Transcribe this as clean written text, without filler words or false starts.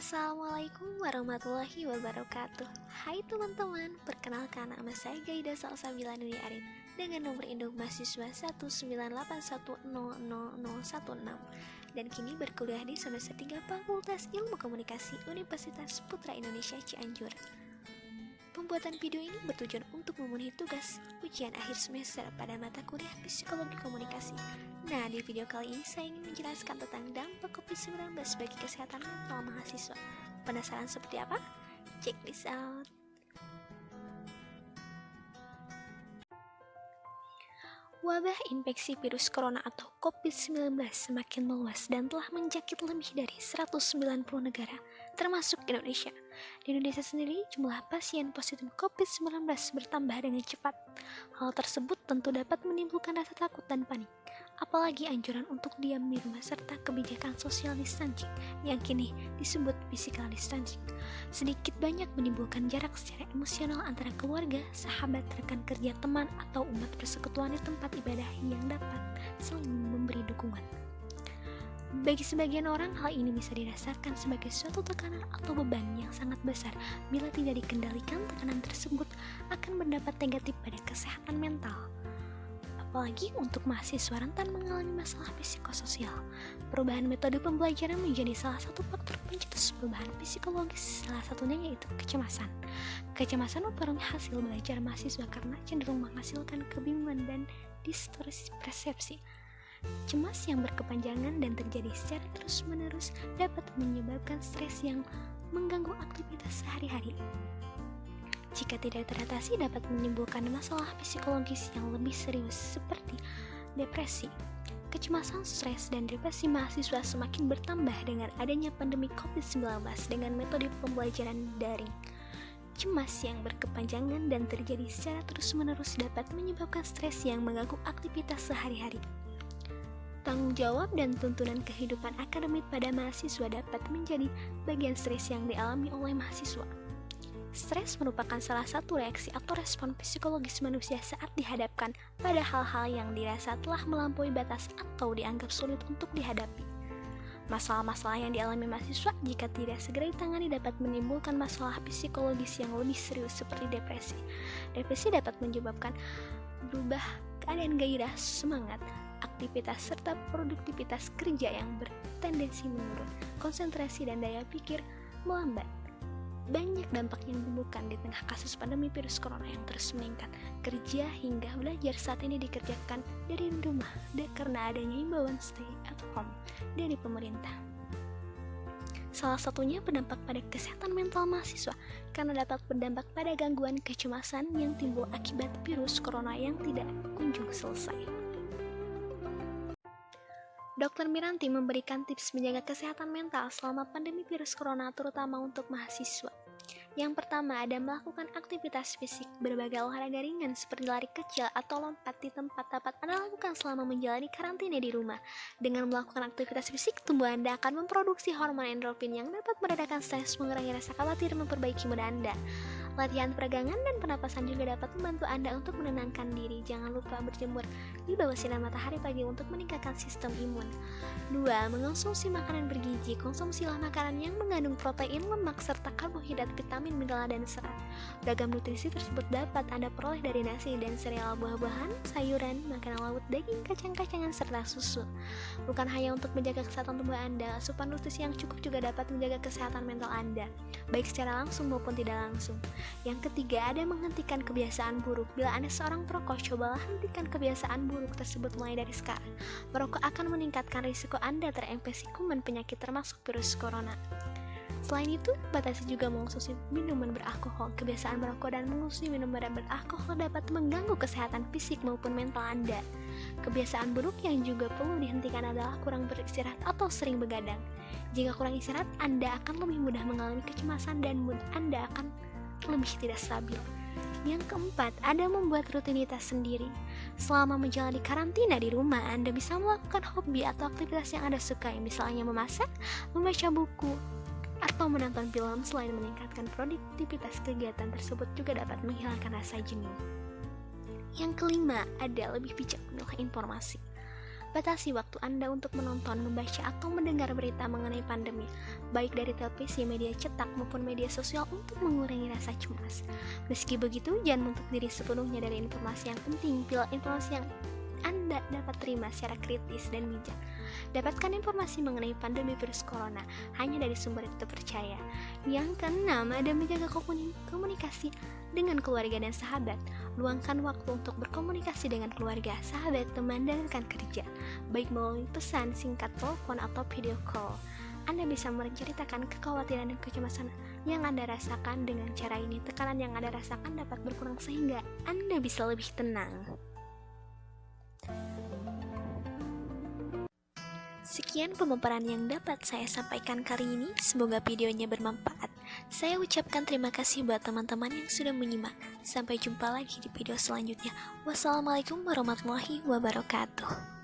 Assalamualaikum warahmatullahi wabarakatuh. Hai teman-teman, perkenalkan nama saya Gaida Salsabila Nuri Arif dengan nomor induk mahasiswa 198100016 dan kini berkuliah di semester 3 Fakultas Ilmu Komunikasi Universitas Putra Indonesia Cianjur. Pembuatan video ini bertujuan untuk memenuhi tugas ujian akhir semester pada mata kuliah Psikologi Komunikasi. Nah, di video kali ini saya ingin menjelaskan tentang dampak COVID-19 bagi kesehatan mental mahasiswa. Penasaran seperti apa? Check this out! Wabah infeksi virus corona atau COVID-19 semakin meluas dan telah menjangkit lebih dari 190 negara, termasuk Indonesia. Di Indonesia sendiri, jumlah pasien positif COVID-19 bertambah dengan cepat. Hal tersebut tentu dapat menimbulkan rasa takut dan panik, apalagi anjuran untuk diam di rumah serta kebijakan social distancing yang kini disebut physical distancing. Sedikit banyak menimbulkan jarak secara emosional antara keluarga, sahabat, rekan kerja, teman, atau umat persekutuan di tempat ibadah yang dapat saling memberi dukungan. Bagi sebagian orang, hal ini bisa dirasakan sebagai suatu tekanan atau beban yang sangat besar. Bila tidak dikendalikan, tekanan tersebut akan berdampak negatif pada kesehatan mental. Apalagi untuk mahasiswa rentan mengalami masalah psikososial. Perubahan metode pembelajaran menjadi salah satu faktor pencetus perubahan psikologis, salah satunya yaitu kecemasan. Kecemasan mempengaruhi hasil belajar mahasiswa karena cenderung menghasilkan kebingungan dan distorsi persepsi. Cemas yang berkepanjangan dan terjadi secara terus-menerus dapat menyebabkan stres yang mengganggu aktivitas sehari-hari. Jika tidak teratasi, dapat menimbulkan masalah psikologis yang lebih serius seperti depresi. Kecemasan, stres, dan depresi mahasiswa semakin bertambah dengan adanya pandemi COVID-19 dengan metode pembelajaran daring. Cemas yang berkepanjangan dan terjadi secara terus-menerus dapat menyebabkan stres yang mengganggu aktivitas sehari-hari. Tanggung jawab dan tuntunan kehidupan akademik pada mahasiswa dapat menjadi bagian stres yang dialami oleh mahasiswa. Stres merupakan salah satu reaksi atau respon psikologis manusia saat dihadapkan pada hal-hal yang dirasa telah melampaui batas atau dianggap sulit untuk dihadapi. Masalah-masalah yang dialami mahasiswa jika tidak segera ditangani dapat menimbulkan masalah psikologis yang lebih serius seperti depresi. Depresi dapat menyebabkan berubah keadaan gairah, semangat, aktivitas serta produktivitas kerja yang bertendensi menurun, konsentrasi dan daya pikir melambat. Banyak dampak yang ditimbulkan di tengah kasus pandemi virus corona yang terus meningkat. Kerja hingga belajar saat ini dikerjakan dari rumah karena adanya imbauan stay at home dari pemerintah. Salah satunya berdampak pada kesehatan mental mahasiswa karena dapat berdampak pada gangguan kecemasan yang timbul akibat virus corona yang tidak kunjung selesai. Dr. Miranti memberikan tips menjaga kesehatan mental selama pandemi virus corona terutama untuk mahasiswa. Yang pertama ada melakukan aktivitas fisik, berbagai olahraga ringan seperti lari kecil atau lompat di tempat dapat Anda lakukan selama menjalani karantina di rumah. Dengan melakukan aktivitas fisik, tubuh Anda akan memproduksi hormon endorfin yang dapat meredakan stres, mengurangi rasa khawatir, memperbaiki mood Anda. Latihan peregangan dan pernapasan juga dapat membantu Anda untuk menenangkan diri. Jangan lupa berjemur di bawah sinar matahari pagi untuk meningkatkan sistem imun. 2. Mengonsumsi makanan bergizi. Konsumsilah makanan yang mengandung protein, lemak, serta karbohidrat, vitamin, mineral, dan serat. Beragam nutrisi tersebut dapat Anda peroleh dari nasi dan sereal, buah-buahan, sayuran, makanan laut, daging, kacang-kacangan, serta susu. Bukan hanya untuk menjaga kesehatan tubuh Anda, asupan nutrisi yang cukup juga dapat menjaga kesehatan mental Anda, baik secara langsung maupun tidak langsung. Yang ketiga, ada menghentikan kebiasaan buruk. Bila Anda seorang perokok, cobalah hentikan kebiasaan buruk tersebut mulai dari sekarang. Merokok akan meningkatkan risiko Anda terinfeksi kuman penyakit termasuk virus corona. Selain itu, batasi juga mengonsumsi minuman beralkohol. Kebiasaan merokok dan mengonsumsi minuman beralkohol dapat mengganggu kesehatan fisik maupun mental Anda. Kebiasaan buruk yang juga perlu dihentikan adalah kurang beristirahat atau sering begadang. Jika kurang istirahat, Anda akan lebih mudah mengalami kecemasan dan mood Anda akan lebih tidak stabil. Yang keempat, ada membuat rutinitas sendiri. Selama menjalani karantina di rumah, Anda bisa melakukan hobi atau aktivitas yang Anda sukai, misalnya memasak, membaca buku, atau menonton film. Selain meningkatkan produktivitas, kegiatan tersebut juga dapat menghilangkan rasa jenuh. Yang kelima, ada lebih bijak memilah informasi. Batasi waktu Anda untuk menonton, membaca, atau mendengar berita mengenai pandemi, baik dari televisi, media cetak, maupun media sosial untuk mengurangi rasa cemas. Meski begitu, jangan menutup diri sepenuhnya dari informasi yang penting. Pilih informasi yang Anda dapat terima secara kritis dan bijak. Dapatkan informasi mengenai pandemi virus corona hanya dari sumber yang terpercaya. Yang keenam, ada menjaga komunikasi dengan keluarga dan sahabat. Luangkan waktu untuk berkomunikasi dengan keluarga, sahabat, teman, dan rekan kerja, baik melalui pesan singkat, telepon, atau video call. Anda bisa menceritakan kekhawatiran dan kecemasan yang Anda rasakan. Dengan cara ini, tekanan yang Anda rasakan dapat berkurang sehingga Anda bisa lebih tenang. Sekian pemaparan yang dapat saya sampaikan kali ini. Semoga videonya bermanfaat. Saya ucapkan terima kasih buat teman-teman yang sudah menyimak. Sampai jumpa lagi di video selanjutnya. Wassalamualaikum warahmatullahi wabarakatuh.